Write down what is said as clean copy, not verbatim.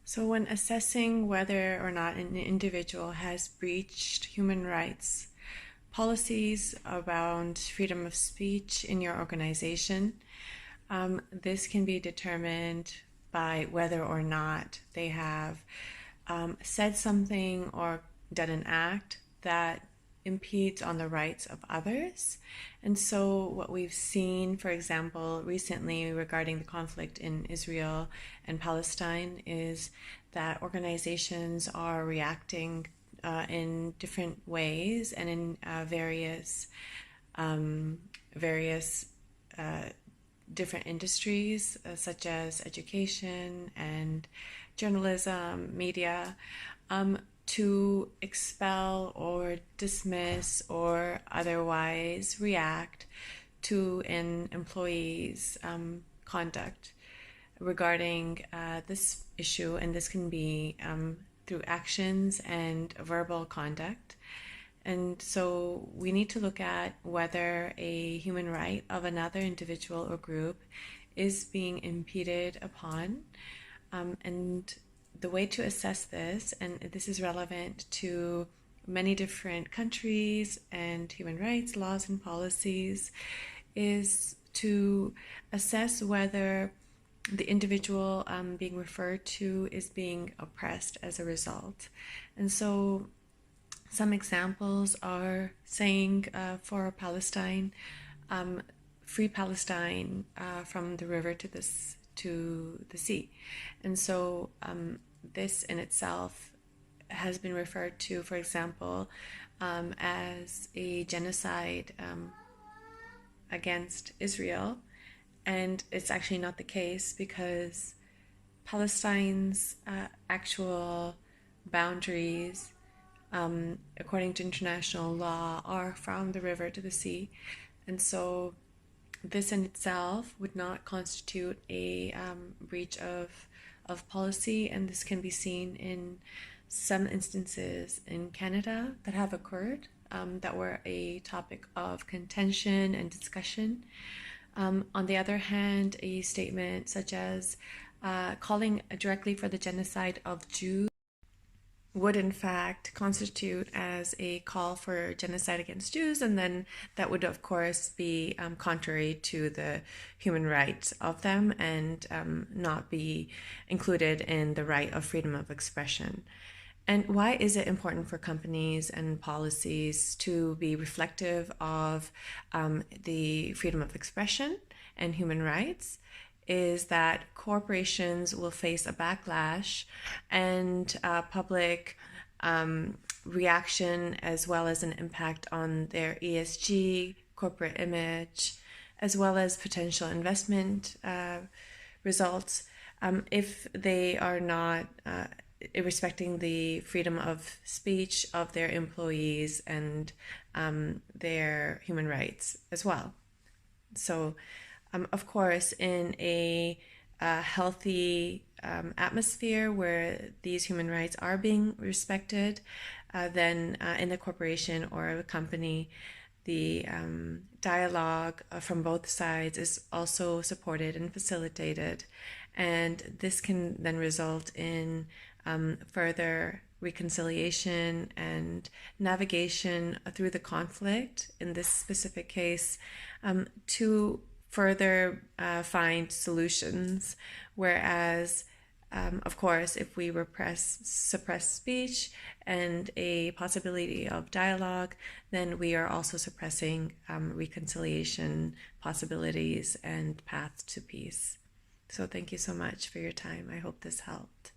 So, when assessing whether or not an individual has breached human rights, policies around freedom of speech in your organization, this can be determined by whether or not they have said something or done an act that impedes on the rights of others. And so, what we've seen, for example, recently regarding the conflict in Israel and Palestine, is that organizations are reacting in different ways and in various different industries, such as education and journalism, media, to expel or dismiss or otherwise react to an employee's conduct regarding this issue. And this can be through actions and verbal conduct. And so we need to look at whether a human right of another individual or group is being impeded upon. And the way to assess this, and this is relevant to many different countries and human rights laws and policies, is to assess whether the individual being referred to is being oppressed as a result. And so some examples are saying for Palestine, free Palestine from the river to the sea. And so this in itself has been referred to, for example, as a genocide against Israel. And it's actually not the case, because Palestine's actual boundaries, according to international law, are from the river to the sea. And so this in itself would not constitute a breach of policy, and this can be seen in some instances in Canada that have occurred, that were a topic of contention and discussion. On the other hand, a statement such as calling directly for the genocide of Jews would in fact constitute as a call for genocide against Jews, and then that would of course be contrary to the human rights of them and not be included in the right of freedom of expression. And why is it important for companies and policies to be reflective of the freedom of expression and human rights? Is that corporations will face a backlash and public reaction, as well as an impact on their ESG, corporate image, as well as potential investment results, if they are not respecting the freedom of speech of their employees and their human rights as well. So, of course, in a healthy atmosphere where these human rights are being respected, then in the corporation or a company, the dialogue from both sides is also supported and facilitated. And this can then result in further reconciliation and navigation through the conflict, in this specific case, to further find solutions. Whereas, of course, if we suppress speech and a possibility of dialogue, then we are also suppressing reconciliation possibilities and paths to peace. So thank you so much for your time. I hope this helped.